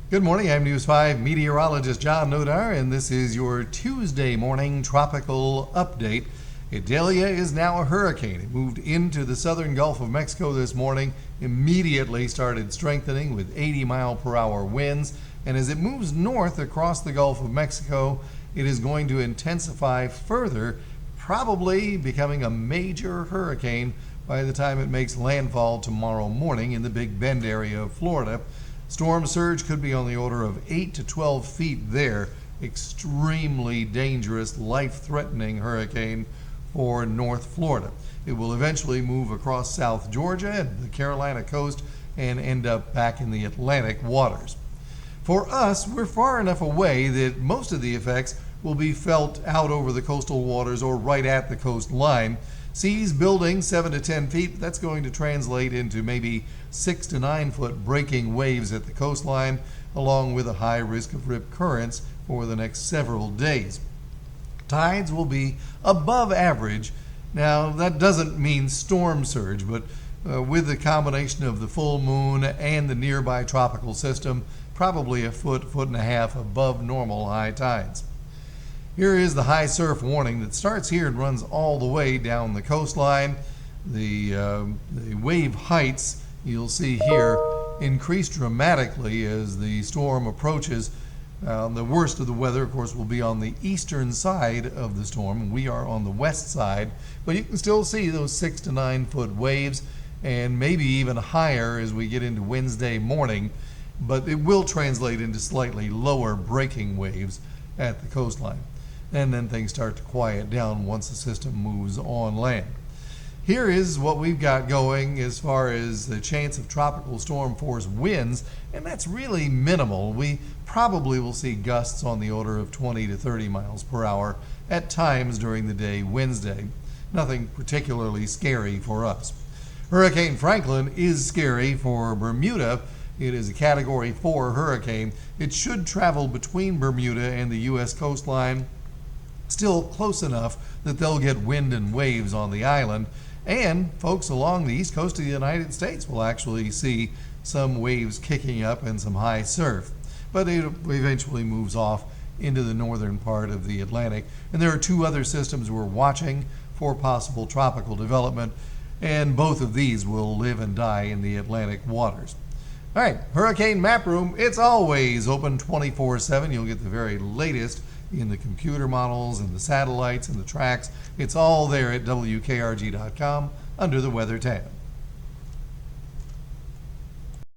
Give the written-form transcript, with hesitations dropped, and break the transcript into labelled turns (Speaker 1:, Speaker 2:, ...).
Speaker 1: Good morning, I'm News 5 meteorologist John Nodar, and this is your Tuesday morning tropical update. IDALIA is now a hurricane. It moved into the southern Gulf of Mexico this morning, immediately started strengthening with 80-mile-per-hour winds, and as it moves north across the Gulf of Mexico, it is going to intensify further, probably becoming a major hurricane by the time it makes landfall tomorrow morning in the Big Bend area of Florida. Storm surge could be on the order of 8 to 12 feet there. Extremely dangerous, life-threatening hurricane for North Florida. It will eventually move across South Georgia and the Carolina coast and end up back in the Atlantic waters. For us, we're far enough away that most of the effects will be felt out over the coastal waters or right at the coastline. Seas building 7 to 10 feet, but that's going to translate into maybe 6 to 9 foot breaking waves at the coastline, along with a high risk of rip currents for the next several days. Tides will be above average. Now, that doesn't mean storm surge, but with the combination of the full moon and the nearby tropical system, probably a foot and a half above normal high tides. Here is the high surf warning that starts here and runs all the way down the coastline. The wave heights, you'll see here, increase dramatically as the storm approaches. The worst of the weather, of course, will be on the eastern side of the storm. We are on the west side, but you can still see those 6 to 9 foot waves, and maybe even higher as we get into Wednesday morning, but it will translate into slightly lower breaking waves at the coastline. And then things start to quiet down once the system moves on land. Here is what we've got going as far as the chance of tropical storm force winds, and that's really minimal. We probably will see gusts on the order of 20 to 30 miles per hour at times during the day Wednesday. Nothing particularly scary for us. Hurricane Franklin is scary for Bermuda. It is a Category 4 hurricane. It should travel between Bermuda and the U.S. coastline, still close enough that they'll get wind and waves on the island, and folks along the east coast of the United States will actually see some waves kicking up and some high surf. But it eventually moves off into the northern part of the Atlantic, and there are two other systems we're watching for possible tropical development, and both of these will live and die in the Atlantic waters. All right, Hurricane Map Room, it's always open 24/7. You'll get the very latest in the computer models and the satellites and the tracks. It's all there at WKRG.com under the Weather tab.